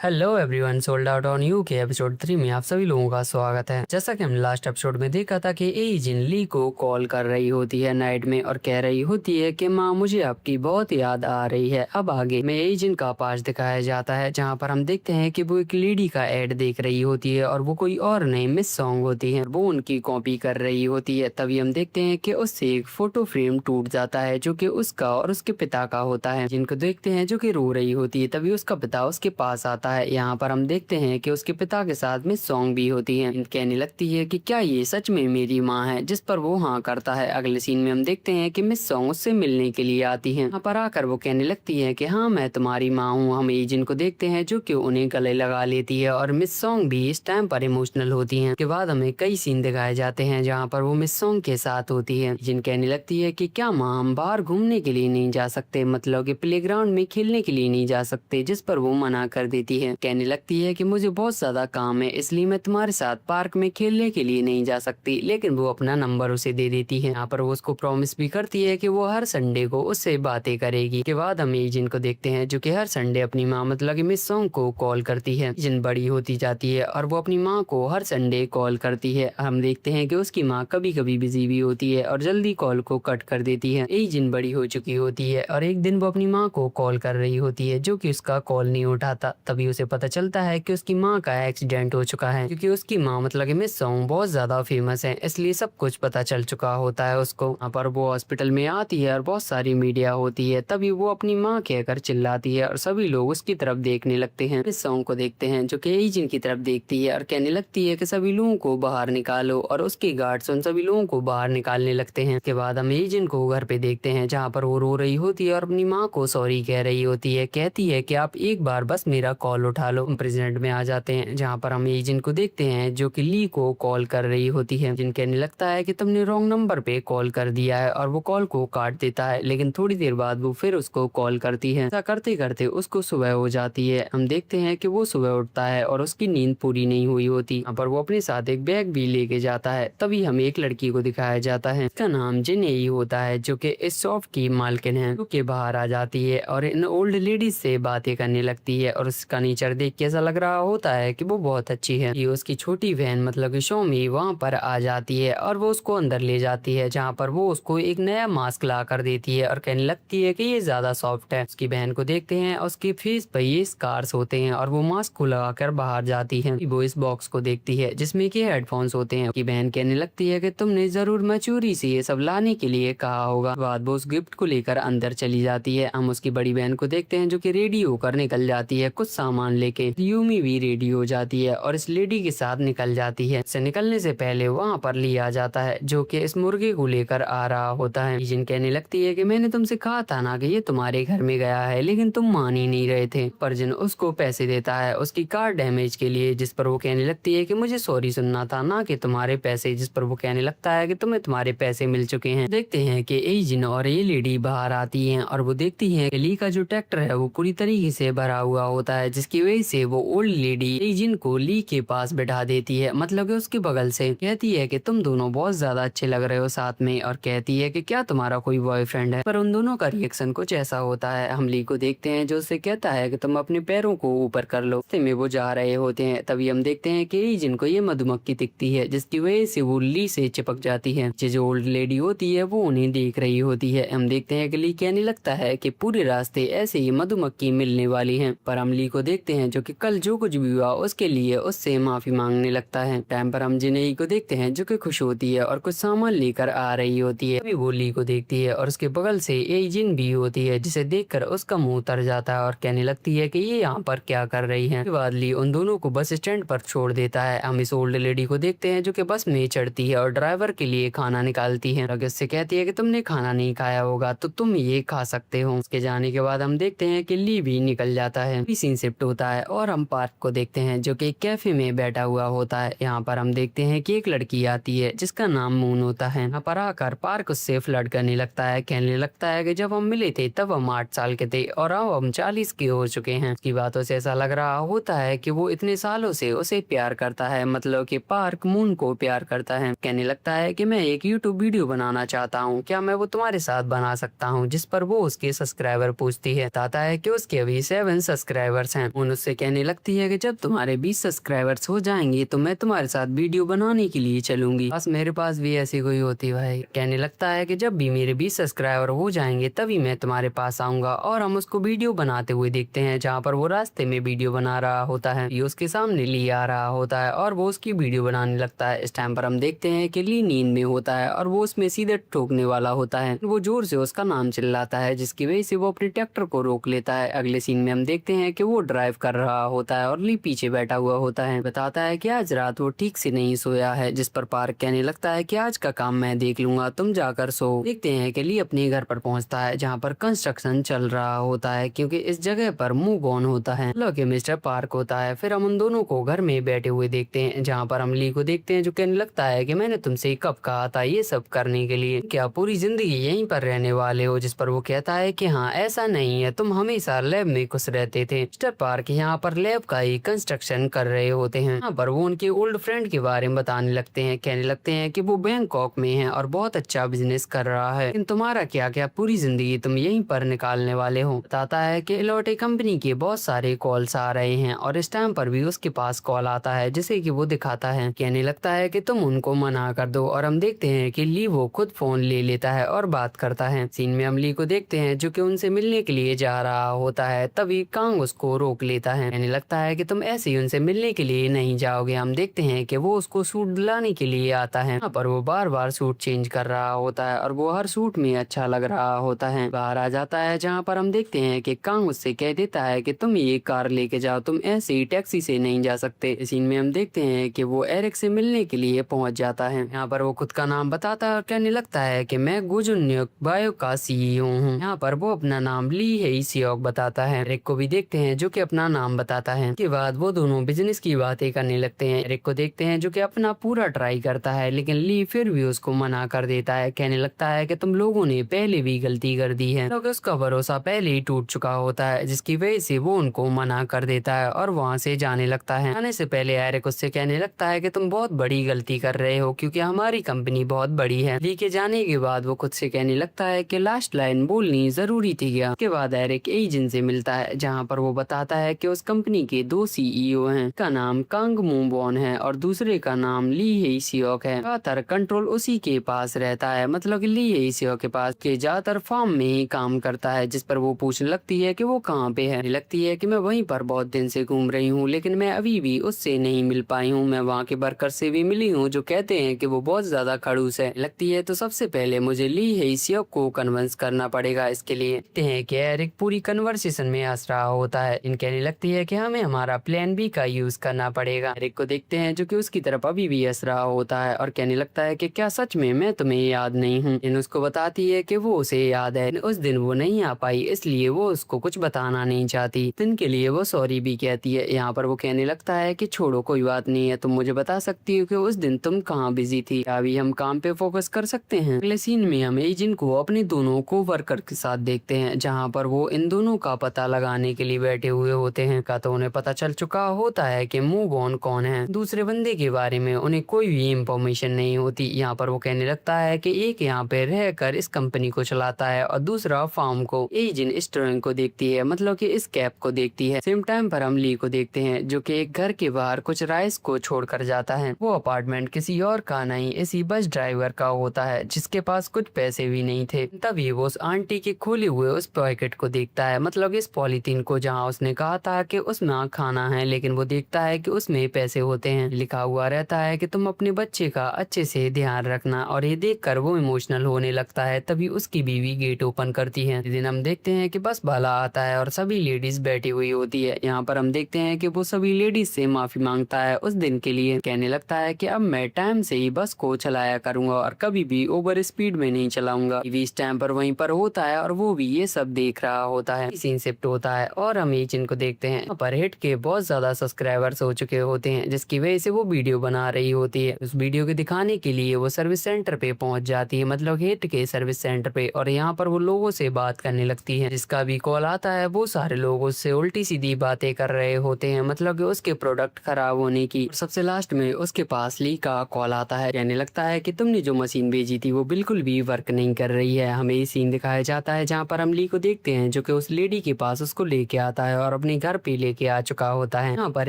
Hello everyone, sold out on you के episode 3 में आप सभी लोगों का स्वागत है। जैसा कि हमने लास्ट एपिसोड में देखा था कि ए जिन ली को कॉल कर रही होती है नाइट में और कह रही होती है कि माँ मुझे आपकी बहुत याद आ रही है। अब आगे में ए जिन का पास दिखाया जाता है जहाँ पर हम देखते हैं कि वो एक लेडी का एड देख रही होती है और वो कोई और नहीं मिस सॉन्ग होती है, वो उनकी कॉपी कर रही होती है। तभी हम देखते हैं कि उससे एक फोटो फ्रेम टूट जाता है जो कि उसका और उसके पिता का होता है, जिनको देखते हैं जो कि रो रही होती है। तभी उसका पिता उसके पास आता है। यहाँ पर हम देखते हैं कि उसके पिता के साथ में सॉन्ग भी होती है। कहने लगती है कि क्या ये सच में मेरी माँ है, जिस पर वो हाँ करता है। अगले सीन में हम देखते हैं कि मिस सॉन्ग उससे मिलने के लिए आती है। यहाँ पर आकर वो कहने लगती है कि हाँ मैं तुम्हारी माँ हूँ। हम ये जिनको देखते हैं जो कि उन्हें गले लगा लेती है और मिस सॉन्ग भी इस टाइम पर इमोशनल होती है। के बाद हमें कई सीन दिखाए जाते हैं जहाँ पर वो मिस सॉन्ग के साथ होती है। जिन कहने लगती है कि क्या माँ हम बाहर घूमने के लिए नहीं जा सकते, मतलब कि प्लेग्राउंड में खेलने के लिए नहीं जा सकते, जिस पर वो मना कर देती है। कहने लगती है कि मुझे बहुत ज्यादा काम है इसलिए मैं तुम्हारे साथ पार्क में खेलने के लिए नहीं जा सकती, लेकिन वो अपना नंबर उसे दे देती है। यहाँ पर वो उसको प्रॉमिस भी करती है कि वो हर संडे को उससे बातें करेगी। के बाद हम ये जिनको देखते हैं जो कि हर संडे अपनी माँ मतलब कि मिस सॉन्ग को कॉल करती है। जिन बड़ी होती जाती है और वो अपनी माँ को हर संडे कॉल करती है। हम देखते हैं कि उसकी माँ कभी कभी बिजी भी होती है और जल्दी कॉल को कट कर देती है। ये जिन बड़ी हो चुकी होती है और एक दिन वो अपनी माँ को कॉल कर रही होती है जो कि उसका कॉल नहीं उठाता। तभी उसे पता चलता है कि उसकी माँ का एक्सीडेंट हो चुका है, क्योंकि उसकी माँ मतलब कि मिस सॉन्ग बहुत ज्यादा फेमस है, इसलिए सब कुछ पता चल चुका होता है उसको। यहाँ पर वो हॉस्पिटल में आती है और बहुत सारी मीडिया होती है। तभी वो अपनी माँ कहकर चिल्लाती है और सभी लोग उसकी तरफ देखने लगते हैं। मिस सॉन्ग को देखते हैं जो कि एजिन की तरफ देखती है और कहने लगती है कि सभी लोगों को बाहर निकालो, और उसके गार्ड्स उन सभी लोगों को बाहर निकालने लगते हैं। के बाद हम एजिन को घर पे देखते हैं जहाँ पर वो रो रही होती है और अपनी माँ को सॉरी कह रही होती है। कहती है कि आप एक बार बस मेरा कॉल उठा लो। प्रेसिडेंट में आ जाते हैं जहाँ पर हम एजेंट को देखते हैं जो कि ली को कॉल कर रही होती है। जिन कहने लगता है कि तुमने रॉन्ग नंबर पे कॉल कर दिया है और वो कॉल को काट देता है, लेकिन थोड़ी देर बाद वो फिर उसको कॉल करती है। ऐसा करते करते उसको सुबह हो जाती है। हम देखते हैं कि वो सुबह उठता है और उसकी नींद पूरी नहीं हुई होती। यहाँ पर वो अपने साथ एक बैग भी लेके जाता है। तभी हमें एक लड़की को दिखाया जाता है, इसका नाम जिनेई होता है जो कि इस शॉप की मालकिन है, जो कि बाहर आ जाती है और इन ओल्ड लेडीज से बातें करने लगती है। और उसका नेचर देख के ऐसा लग रहा होता है कि वो बहुत अच्छी है। ये उसकी छोटी बहन मतलब कि शोमी वहाँ पर आ जाती है और वो उसको अंदर ले जाती है, जहाँ पर वो उसको एक नया मास्क ला कर देती है और कहने लगती है कि ये ज्यादा सॉफ्ट है। उसकी बहन को देखते हैं, उसके फेस पर ये स्कार्स होते हैं और वो मास्क को लगाकर बाहर जाती है। वो इस बॉक्स को देखती है जिसमें कि हेडफोन्स होते हैं। उसकी बहन कहने लगती है कि तुमने जरूर मैच्योरी से ये सब लाने के लिए कहा होगा। बाद वो उस गिफ्ट को लेकर अंदर चली जाती है। हम उसकी बड़ी बहन को देखते हैं जो कि रेडी होकर निकल जाती है कुछ सामान लेके। यूमी भी रेडी हो जाती है और इस लेडी के साथ निकल जाती है। से निकलने से पहले वहाँ पर ली आ जाता है जो कि इस मुर्गे को लेकर आ रहा होता है। जिन कहने लगती है कि मैंने तुमसे कहा था ना कि ये तुम्हारे घर में गया है, लेकिन तुम मान ही नहीं रहे थे। पर जिन उसको पैसे देता है उसकी कार डैमेज के लिए, जिस पर वो कहने लगती है कि मुझे सॉरी सुनना था ना कि तुम्हारे पैसे, जिस पर वो कहने लगता है कि तुम्हें तुम्हारे पैसे मिल चुके हैं। देखते हैं कि एजिन और ये लेडी बाहर आती हैं और वो देखती हैं कि ली का जो ट्रैक्टर है वो पूरी तरीके से भरा हुआ होता है, जिसकी वजह से वो ओल्ड लेडी एजिन को ली के पास बैठा देती है, मतलब कि उसके बगल से। कहती है कि तुम दोनों बहुत ज्यादा अच्छे लग रहे हो साथ में, और कहती है कि क्या तुम्हारा कोई बॉयफ्रेंड है। पर उन दोनों का रिएक्शन कुछ ऐसा होता है। हम ली को देखते हैं जो उससे कहता है कि तुम अपने पैरों को ऊपर कर लो। में वो जा रहे होते हैं। तभी हम देखते हैं कि एजिन को ये मधुमक्खी दिखती है, जिसकी वजह से वो ली से चिपक जाती है। जो ओल्ड लेडी होती है वो उन्हें देख रही होती है। हम देखते हैं कि ली कहने लगता है कि पूरे रास्ते ऐसे ही मधुमक्खी मिलने वाली है। पर हम ली को देखते हैं जो कि कल जो कुछ भी हुआ उसके लिए उससे माफी मांगने लगता है। टाइम पर हम जिनेई को देखते हैं जो कि खुश होती है और कुछ सामान लेकर आ रही होती है। तभी वो ली को देखती है और उसके बगल से एजिन भी होती है, जिसे देखकर उसका मुंह तर जाता है और कहने लगती है कि ये यहाँ पर क्या कर रही है। बाद ली उन दोनों को बस स्टैंड पर छोड़ देता है। हम इस ओल्ड लेडी को देखते हैं जो कि बस में चढ़ती है और ड्राइवर के लिए खाना निकालती है। उससे कहती है कि तुमने खाना नहीं खाया होगा तो तुम ये खा सकते हो। उसके जाने के बाद हम देखते हैं कि ली भी निकल जाता है। सीन शिफ्ट होता है और हम पार्क को देखते हैं जो कि एक कैफे में बैठा हुआ होता है। यहाँ पर हम देखते हैं कि एक लड़की आती है जिसका नाम मून होता है। यहाँ पर आकर पार्क उससे फ्लर्ट करने लगता है। कहने लगता है कि जब हम मिले थे तब हम 8 साल के थे और अब हम 40 के हो चुके हैं। उसकी बातों से ऐसा लग रहा होता है कि वो इतने सालों से उसे प्यार करता है, मतलब कि पार्क मून को प्यार करता है। कहने लगता है कि मैं एक यूट्यूब वीडियो बनाना चाहता हूँ, क्या मैं वो तुम्हारे साथ बना सकता हूँ। जिस पर वो उसके सब्सक्राइबर पूछती है। बताता है कि उसके अभी 7 सब्सक्राइबर्स हैं। मून उससे कहने लगती है कि जब तुम्हारे 20 सब्सक्राइबर्स हो जाएंगे तो मैं तुम्हारे साथ वीडियो बनाने के लिए चलूंगी। बस मेरे पास भी ऐसी कोई होती भाई। कहने लगता है कि जब भी मेरे 20 सब्सक्राइबर हो जाएंगे तभी मैं तुम्हारे पास आऊंगा। और हम उसको वीडियो बनाते हुए देखते हैं जहाँ पर वो रास्ते में वीडियो बना रहा होता है। ये उसके सामने ली आ रहा होता है और वो उसकी वीडियो बनाने लगता है। इस टाइम पर हम देखते हैं कि ली नींद में होता है और वो उसमें सीधे ठोकने वाला होता है। वो जोर से उसका नाम चिल्लाता है जिसकी वजह से वो अपने ट्रैक्टर को रोक लेता है। अगले सीन में हम देखते हैं कि वो ड्राइव कर रहा होता है और ली पीछे बैठा हुआ होता है। बताता है कि आज रात वो ठीक से नहीं सोया है। जिस पर पार्क कहने लगता है कि आज का काम मैं देख लूंगा, तुम जाकर सो। देखते हैं कि ली अपने घर पर पहुंचता है जहां पर कंस्ट्रक्शन चल रहा होता है क्योंकि इस जगह पर मूव ऑन होता है। लोके मिस्टर पार्क होता है। फिर हम उन दोनों को घर में बैठे हुए देखते हैं जहाँ पर हम ली को देखते हैं जो कहने लगता है कि मैंने तुमसे कब कहा था ये सब करने के लिए, क्या पूरी जिंदगी यहीं पर रहने वाले हो? जिस पर वो कहता है कि हाँ ऐसा नहीं है, तुम हमेशा लैब में खुश रहते थे। मिस्टर पार्क यहाँ पर लैब का ही कंस्ट्रक्शन कर रहे होते हैं। यहाँ पर वो उनके ओल्ड फ्रेंड के बारे में बताने लगते हैं। कहने लगते हैं कि वो बैंकॉक में है और बहुत अच्छा बिजनेस कर रहा है, लेकिन तुम्हारा क्या क्या पूरी जिंदगी तुम यहीं पर निकालने वाले हो। बताता है कि इलोटे कंपनी के बहुत सारे कॉल्स आ रहे हैं और इस टाइम पर भी उसके पास कॉल आता है जिसे कि वो दिखाता है। कहने लगता है कि तुम उनको मना कर दो और हम देखते हैं कि ली वो खुद फोन ले लेता है और बात करता है। सीन में हम ली को देखते हैं जो कि उनसे मिलने के लिए जा रहा होता है। तभी कांग उसको रोक लेता है। कहने लगता है कि तुम ऐसे ही उनसे मिलने के लिए नहीं जाओगे। हम देखते हैं कि वो उसको सूट दिलाने के लिए आता है। यहाँ पर वो बार बार सूट चेंज कर रहा होता है और वो हर सूट में अच्छा लग रहा होता है। बाहर आ जाता है जहाँ पर हम देखते हैं कि कांग उससे कह देता है कि तुम ये कार लेके जाओ, तुम ऐसे ही टैक्सी से नहीं जा सकते। सीन में हम देखते हैं कि वो एरिक से मिलने के लिए पहुंच जाता है। यहाँ पर वो खुद का नाम बताता है और कहने लगता है कि मैं गुजुन्युक बायो का सीईओ हूँ। यहाँ पर वो अपना नाम ली है सियोक बताता है। एरिक को भी देखते हैं जो कि अपना नाम बताता है। उसके बाद वो दोनों बिजनेस की बातें करने लगते हैं। एरिक को देखते हैं जो कि अपना पूरा ट्राई करता है लेकिन ली फिर भी उसको मना कर देता है। कहने लगता है कि तुम लोगों ने पहले भी गलती कर दी है, क्योंकि उसका भरोसा पहले ही टूट चुका होता है जिसकी वजह से वो उनको मना कर देता है और वहाँ से जाने लगता है। आने से पहले एरिक उससे कहने लगता है कि तुम बहुत बड़ी गलती कर रहे हो क्योंकि हमारी कंपनी बहुत बड़ी है। ली के जाने के बाद वो खुद से कहने लगता है कि लास्ट लाइन बोलनी जरूरी थी क्या। उसके बाद एरिक एजेंट से मिलता है जहाँ पर वो बताता है कि उस कंपनी के 2 सीईओ हैं। का नाम कांग मूवॉन है और दूसरे का नाम ली हे सियोक है। ज्यादातर कंट्रोल उसी के पास रहता है, मतलब कि ली हे सियोक के पास के ज्यादातर फार्म में ही काम करता है। जिस पर वो पूछने लगती है कि वो कहाँ पे है। लगती है कि मैं वहीं पर बहुत दिन से घूम रही हूँ लेकिन मैं अभी भी उससे नहीं मिल पाई हूँ। मैं वहाँ के वर्कर से भी मिली हूँ जो कहते हैं कि वो बहुत ज्यादा खड़ूस है। लगती है तो सबसे पहले मुझे ली हे सियोक को कन्विंस करना पड़ेगा इसके लिए। देखते हैं कि एरिक पूरी कन्वर्सेशन में हंस रहा होता है। इन कहने लगती है कि हमें हमारा प्लान बी का यूज करना पड़ेगा। एरिक को देखते हैं जो कि उसकी तरफ अभी भी हंस रहा होता है और कहने लगता है कि क्या सच में मैं तुम्हें याद नहीं हूँ। इन उसको बताती है कि वो उसे याद है, उस दिन वो नहीं आ पाई इसलिए वो उसको कुछ बताना नहीं चाहती। इनके लिए वो सॉरी भी कहती है। यहाँ पर वो कहने लगता है कि छोड़ो कोई बात नहीं है, तुम मुझे बता सकती हो कि उस दिन तुम कहाँ बिजी थी। अभी हम काम पे फोकस कर सकते हैं। अगले सीन में हम एजेंट को अपने दोनों को वर्कर के साथ देखते हैं जहाँ पर वो इन दोनों का पता लगाने के लिए बैठे हुए होते हैं। का तो उन्हें पता चल चुका होता है कि मूव ऑन कौन है। दूसरे बंदे के बारे में उन्हें कोई भी इंफॉर्मेशन नहीं होती। यहाँ पर वो कहने लगता है कि एक यहाँ पे रहकर इस कंपनी को चलाता है और दूसरा फार्म को। एजेंट स्टोरिंग को देखती है, मतलब कि इस कैप को देखती है। सेम टाइम पर हम ली को देखते हैं जो कि एक घर के बाहर कुछ राइस को छोड़कर जाता है। वो अपार्टमेंट किसी और का नहीं इसी बस ड्राइवर का होता है जिसके पास कुछ पैसे भी नहीं थे। तभी वो उस आंटी के खोले हुए उस पैकेट को देखता है, मतलब इस पॉलिथीन को जहाँ उसने कहा था कि उसमें खाना है, लेकिन वो देखता है कि उसमें पैसे होते हैं। लिखा हुआ रहता है कि तुम अपने बच्चे का अच्छे से ध्यान रखना। और ये देखकर वो इमोशनल होने लगता है। तभी उसकी बीवी गेट ओपन करती है। इस दिन हम देखते हैं कि बस वाला आता है और सभी लेडीज बैठी हुई होती है। यहाँ पर हम देखते हैं कि वो सभी लेडीज से माफी मांगता है उस दिन के लिए। कहने लगता है कि अब मैं टाइम से ही बस को चलाया करूंगा और कभी भी ओवर स्पीड में नहीं चलाऊंगा। इस टाइम पर वहीं पर होता है और वो भी ये सब देख रहा होता है। सीन शिफ्ट होता है और हम एजेंट को देखते हैं। यहाँ पर हिट के बहुत ज्यादा सब्सक्राइबर्स हो चुके होते हैं जिसकी वजह से वो वीडियो बना रही होती है। उस वीडियो के दिखाने के लिए वो सर्विस सेंटर पे पहुंच जाती है, मतलब हिट के सर्विस सेंटर पे। और यहाँ पर वो लोगों से बात करने लगती है। जिसका भी कॉल आता है वो सारे लोग उससे उल्टी सीधी बातें कर रहे होते हैं, मतलब कि उसके प्रोडक्ट खराब होने की। सबसे लास्ट में उसके पास ली का कॉल आता है। कहने लगता है कि तुमने जो मशीन भेजी थी वो बिल्कुल भी वर्क नहीं कर रही है। हमें ये सीन दिखाया जाता है जहाँ पर हम ली को देखते हैं जो कि उस लेडी के पास उसको लेके आता है और अपने घर पे लेके आ चुका होता है। यहाँ पर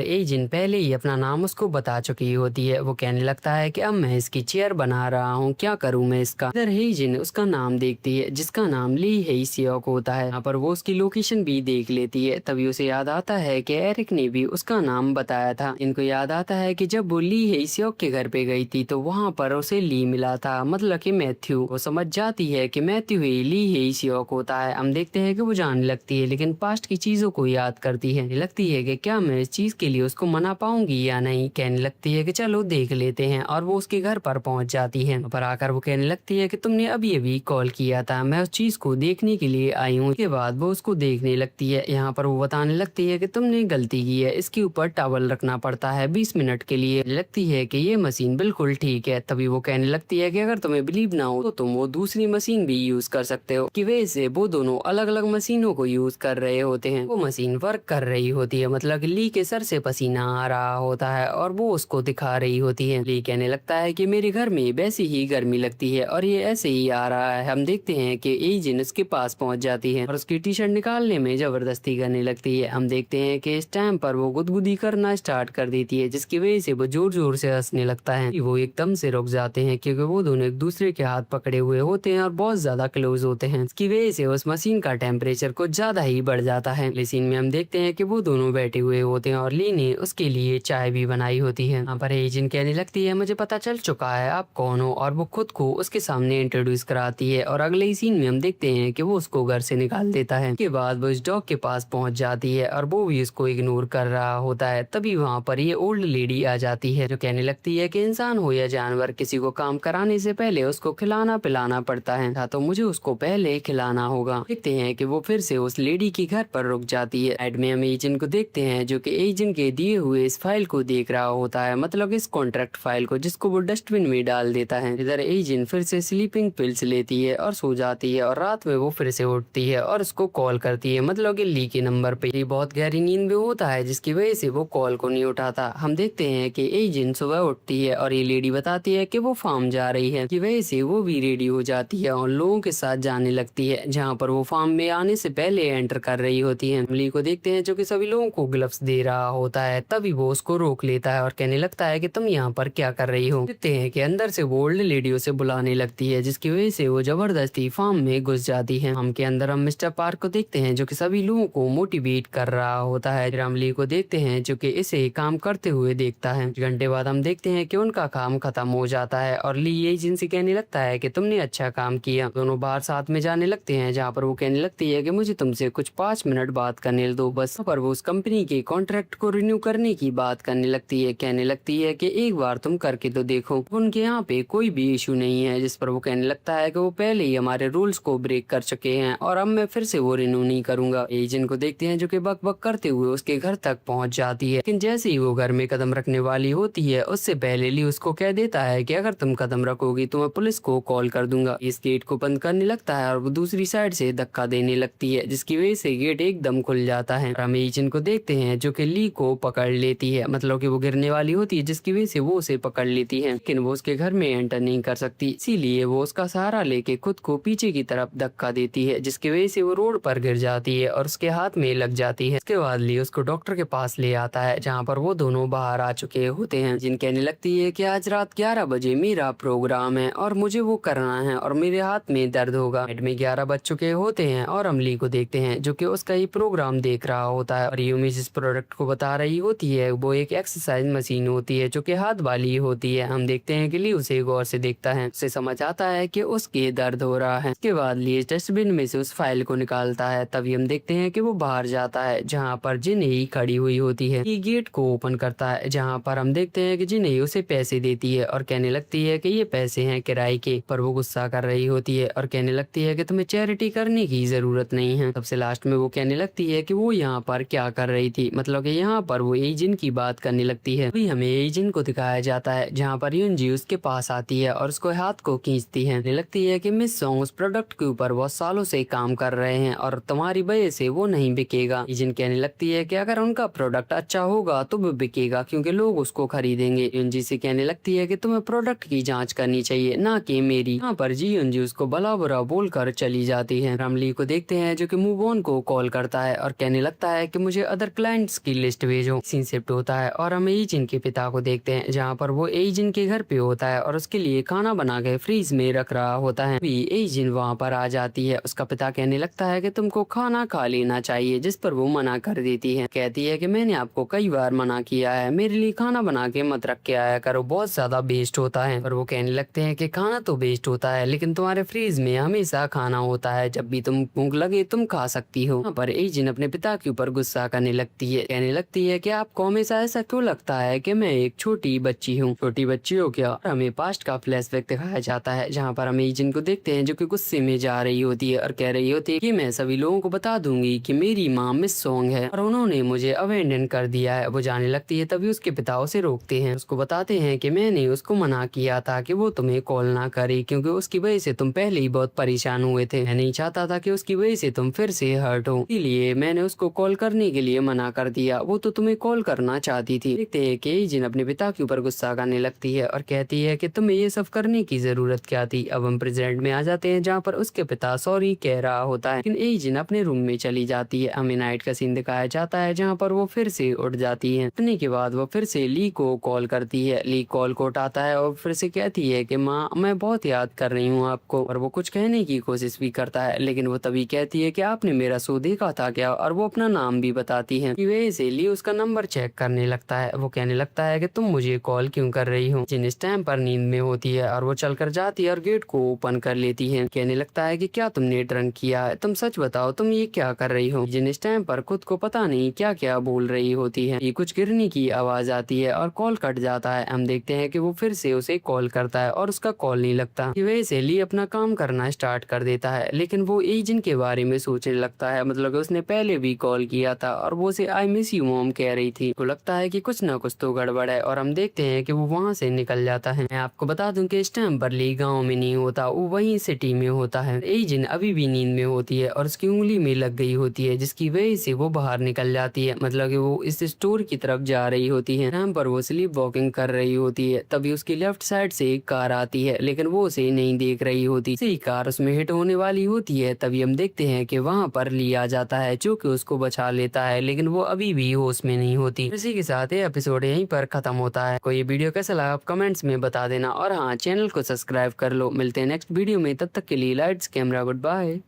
एजिन पहले ही अपना नाम उसको बता चुकी होती है। वो कहने लगता है कि अब मैं इसकी चेयर बना रहा हूँ, क्या करूँ मैं इसका। इधर हेजिन उसका नाम देखती है जिसका नाम ली हेई सियोक होता है। यहाँ पर वो उसकी लोकेशन भी देख लेती है। तभी उसे याद आता है कि एरिक ने भी उसका नाम बताया था। इनको याद आता है कि जब वो ली हेई सियोक के घर पे गई थी तो वहाँ पर उसे ली मिला था, मतलब कि मैथ्यू। वो समझ जाती है कि मैथ्यू ही ली हेई सियोक होता है। हम देखते हैं कि वो जानने लगती है लेकिन पास्ट की चीजों को याद करती है। लगती है कि क्या मैं इस चीज के लिए उसको मना पाऊंगी या नहीं। कहने लगती है कि चलो देख लेते हैं और वो उसके घर पर पहुंच जाती है। पर आकर वो कहने लगती है कि तुमने अभी अभी कॉल किया था, मैं उस चीज को देखने के लिए आई हूँ। उसके बाद वो उसको देखने लगती है। यहाँ पर वो बताने लगती है कि तुमने गलती की है, इसके ऊपर टॉवल रखना पड़ता है 20 मिनट के लिए। लगती है कि ये मशीन बिल्कुल ठीक है। तभी वो कहने लगती है कि अगर तुम्हें बिलीव ना हो तो तुम वो दूसरी मशीन भी यूज कर सकते हो। की वजह से वो दोनों अलग अलग मशीनों को यूज कर रहे होते हैं। वो मशीन वर्क कर रही होती है, मतलब ली के सर से पसीना आ रहा होता है और वो उसको दिखा रही होती है। ली कहने लगता है कि मेरे घर में वैसे ही गर्मी लगती है और ये ऐसे ही आ रहा है। हम देखते हैं कि एजिन उसके पास पहुंच जाती है और उसकी टी शर्ट निकालने में जबरदस्ती करने लगती है। हम देखते हैं कि इस टाइम पर वो गुदगुदी करना स्टार्ट कर देती है जिसकी वजह से वो जोर जोर से हंसने लगता है। वो एकदम से रुक जाते हैं क्योंकि वो दोनों एक दूसरे के हाथ पकड़े हुए होते हैं और बहुत ज्यादा क्लोज होते हैं। इसकी वजह से उस मशीन का टेम्परेचर कुछ ज्यादा ही बढ़ जाता है। इस सीन में हम देखते हैं कि वो दोनों बैठे हुए होते हैं और ली ने उसके लिए चाय भी बनाई होती है। यहाँ पर एजिन कहने लगती है मुझे पता चल चुका है आप कौन हो, और वो खुद को उसके सामने इंट्रोड्यूस कराती है। और अगले ही सीन में हम देखते हैं कि वो उसको घर से निकाल देता है। के बाद वो इस डॉग के पास पहुंच जाती है और वो भी उसको इग्नोर कर रहा होता है। तभी वहाँ पर ये ओल्ड लेडी आ जाती है जो कहने लगती है कि इंसान हो या जानवर, किसी को काम कराने से पहले उसको खिलाना पिलाना पड़ता है, तो मुझे उसको पहले खिलाना होगा। देखते हैं कि वो फिर से उस लेडी के घर पर रुक जाती है। साइड में हम एजेंट को देखते हैं जो कि एजेंट के दिए हुए इस फाइल को देख रहा होता है, मतलब इस कॉन्ट्रैक्ट फाइल को, जिसको वो डस्टबिन में डाल देता है। इधर एजेंट फिर से स्लीपिंग पिल्स लेती है और सो जाती है और रात में वो फिर से उठती है और उसको कॉल करती है, मतलब कि ली के नंबर पे। ये बहुत गहरी नींद में होता है जिसकी वजह से वो कॉल को नहीं उठाता। हम देखते हैं कि एजेंट सुबह उठती है और ये लेडी बताती है कि वो फार्म जा रही है, की वजह से वो भी रेडी हो जाती है और लोगों के साथ जाने लगती है, जहाँ पर वो फार्म में आने से पहले एंटर कर रही होती है। ली को देखते हैं जो कि सभी लोगों को ग्लव्स दे रहा होता है। तभी वो उसको रोक लेता है और कहने लगता है कि तुम यहाँ पर क्या कर रही हो। देखते हैं कि अंदर से वो ओल्ड लेडी उसे बुलाने लगती है जिसकी वजह से वो जबरदस्ती फार्म में घुस जाती है। हम के अंदर हम मिस्टर पार्क को देखते हैं जो कि सभी लोगों को मोटिवेट कर रहा होता है। रामली को देखते हैं जो कि इसे काम करते हुए देखता है। घंटे बाद हम देखते हैं कि उनका काम खत्म हो जाता है और ली ये जिनसे कहने लगता है कि तुमने अच्छा काम किया। दोनों बाहर साथ में जाने लगते हैं जहाँ पर वो कहने लगती है कि मुझे तुमसे कुछ 5 मिनट बात करने दो बस। पर वो उस कंपनी के कॉन्ट्रैक्ट को रिन्यू करने की बात करने लगती है। कहने लगती है कि एक बार तुम करके तो देखो, उनके यहाँ पे कोई भी इशू नहीं है। जिस पर वो कहने लगता है कि वो पहले ही हमारे रूल्स को ब्रेक कर चुके हैं और अब मैं फिर से वो रिन्यू नहीं करूंगा। एजेंट को देखते हैं जो कि बक बक करते हुए उसके घर तक पहुंच जाती है, लेकिन जैसे ही वो घर में कदम रखने वाली होती है उससे पहले ली उसको कह देता है कि अगर तुम कदम रखोगी तो मैं पुलिस को कॉल कर दूंगा। इस गेट को बंद करने लगता है और वो दूसरी साइड से धक्का देने लगती है जिसकी वजह से गेट एकदम खुल जाता है। हम एजेंट को देखते हैं जो कि ली को पकड़ लेती है, मतलब कि वो गिरने वाली होती है जिसकी वजह से वो उसे पकड़ लेती है, लेकिन वो उसके घर में एंटर नहीं कर सकती। इसीलिए वो उसका सहारा लेके खुद को पीछे की तरफ धक्का देती है जिसकी वजह से वो रोड पर गिर जाती है और उसके हाथ में लग जाती है। इसके बाद ली उसको डॉक्टर के पास ले आता है जहाँ पर वो दोनों बाहर आ चुके होते हैं। जिन कहने लगती है कि आज रात 11 बजे मेरा प्रोग्राम है और मुझे वो करना है और मेरे हाथ में दर्द होगा। बेड में 11 बज चुके होते हैं और हम ली को देखते हैं जो कि उसका ही प्रोग्राम देख रहा होता है और यूमी जिस प्रोडक्ट को बता रही होती है वो एक एक्सरसाइज मशीन होती है जो कि हाथ वाली होती है। हम देखते हैं कि ली उसे गौर से देखता है, उसे समझ आता है कि उसके दर्द हो रहा है। इसके बाद ली डस्टबिन में से उस फाइल को निकालता है। तभी हम देखते हैं कि वो बाहर जाता है जहाँ पर जिन्हें खड़ी हुई होती है। ये गेट को ओपन करता है जहाँ पर हम देखते हैं कि जिन्हें उसे पैसे देती है और कहने लगती है कि ये पैसे हैं किराए के। पर वो गुस्सा कर रही होती है और कहने लगती है कि तुम्हें चैरिटी करने की जरूरत नहीं है। सबसे लास्ट में वो कहने लगती है कि वो यहाँ पर क्या कर रही थी, मतलब कि यहाँ पर वो एजेंट की बात करने लगती है। अभी हमें एजेंट को दिखाया जाता है जहाँ पर यूनजी उसके पास आती है और उसको हाथ को खींचती है। लगती है कि मिस सॉन्ग उस प्रोडक्ट के ऊपर बहुत सालों से काम कर रहे हैं और तुम्हारी वजह से वो नहीं बिकेगा। एजेंट कहने लगती है कि अगर उनका प्रोडक्ट अच्छा होगा तो वो बिकेगा क्योंकि लोग उसको खरीदेंगे। यूनजी से कहने लगती है कि तुम्हें प्रोडक्ट की जांच करनी चाहिए ना कि मेरी। यहाँ पर जी यूनजी उसको भला बुरा बोलकर चली जाती है। रामली को देखते हैं जो कि मूव ऑन को कॉल करता है और कहने कहने लगता है कि मुझे अदर क्लाइंट्स की लिस्ट भेजो। सीन शिफ्ट होता है और हम एजिन के पिता को देखते हैं, जहाँ पर वो एजिन के घर पे होता है और उसके लिए खाना बना के फ्रीज में रख रहा होता है। अभी एजिन वहाँ पर आ जाती है। उसका पिता कहने लगता है कि तुमको खाना खा लेना चाहिए, जिस पर वो मना कर देती है। कहती है कि मैंने आपको कई बार मना किया है, मेरे लिए खाना बना के मत रख के आया करो, बहुत ज्यादा वेस्ट होता है। और वो कहने लगते हैं कि खाना तो वेस्ट होता है, लेकिन तुम्हारे फ्रीज में हमेशा खाना होता है, जब भी तुम भूख लगे तुम खा सकती हो। यहाँ पर एजिन अपने पिता के ऊपर गुस्सा करने लगती है, कहने लगती है कि आपको हमेशा ऐसा क्यों लगता है कि मैं एक छोटी बच्ची हूँ। छोटी बच्ची हो क्या? और हमें पास्ट का फ्लैशबैक दिखाया जाता है, जहाँ पर हम एजिन को देखते हैं जो कि गुस्से में जा रही होती है और कह रही होती है कि मैं सभी लोगों को बता दूंगी कि मेरी माँ मिस सॉन्ग है और उन्होंने मुझे अबेंडन कर दिया है। वो जाने लगती है, तभी उसके पिता उसे रोकते हैं, उसको बताते हैं कि मैंने उसको मना किया था कि वो तुम्हें कॉल ना करे, क्योंकि उसकी वजह से तुम पहले ही बहुत परेशान हुए थे। मैं नहीं चाहता था कि उसकी वजह से तुम फिर से हर्ट हो, इसलिए मैंने उसको कॉल करने के लिए मना कर दिया। वो तो तुम्हें कॉल करना चाहती थी। देखते हैं कि एजिन अपने पिता के ऊपर गुस्सा करने लगती है और कहती है कि तुम्हें ये सब करने की जरूरत क्या थी। अब हम प्रेजेंट में आ जाते हैं, जहाँ पर उसके पिता सॉरी कह रहा होता है, लेकिन एजिन अपने रूम में चली जाती है। हमें नाइट का सीन दिखाया जाता है, जहाँ पर वो फिर से उठ जाती है। उठने के बाद वो फिर से ली को कॉल करती है। ली कॉल को उठाता है और फिर से कहती है कि माँ मैं बहुत याद कर रही हूँ आपको। और वो कुछ कहने की कोशिश भी करता है, लेकिन वो तभी कहती है कि आपने मेरा शो देखा था क्या, और वो अपना नाम भी बताती है। वजह से ली उसका नंबर चेक करने लगता है। वो कहने लगता है कि तुम मुझे कॉल क्यों कर रही हो। जिन इस टाइम पर नींद में होती है और वो चलकर जाती है और गेट को ओपन कर लेती है। कहने लगता है कि क्या तुमने ड्रंक किया है, तुम सच बताओ तुम ये क्या कर रही हो। जिन इस टाइम पर खुद को पता नहीं क्या क्या बोल रही होती है। ये कुछ गिरने की आवाज आती है और कॉल कट जाता है। हम देखते हैं कि वो फिर से उसे कॉल करता है और उसका कॉल नहीं लगता। की वजह से ली अपना काम करना स्टार्ट कर देता है, लेकिन वो एजिन के बारे में सोचने लगता है। मतलब उसने पहले भी कॉल किया था और वो उसे आई मिस यू मॉम कह रही थी। को लगता है कि कुछ ना कुछ तो गड़बड़ है और हम देखते हैं कि वो वहाँ से निकल जाता है। मैं आपको बता दूं कि इस टाइम पर ली गाँव में नहीं होता, वो वहीं सिटी में होता है। एजिन अभी भी नींद में होती है और उसकी उंगली में लग गई होती है, जिसकी वजह से वो बाहर निकल जाती है। मतलब कि वो इस स्टोर की तरफ जा रही होती है। यहाँ पर वो स्लीप वॉकिंग कर रही होती है, तभी उसकी लेफ्ट साइड से एक कार आती है, लेकिन वो उसे नहीं देख रही होती। सी कार उसमें हिट होने वाली होती है। तभी हम देखते हैं कि वहाँ पर ली आ जाता है, जो कि उसको बचा लेता है, लेकिन वो अभी भी होश में नहीं होती। इसी के साथ ये एपिसोड यहीं पर खत्म होता है। कोई वीडियो कैसा लगा आप कमेंट्स में बता देना, और हाँ चैनल को सब्सक्राइब कर लो। मिलते हैं नेक्स्ट वीडियो में, तब तक के लिए लाइट्स कैमरा गुड बाय।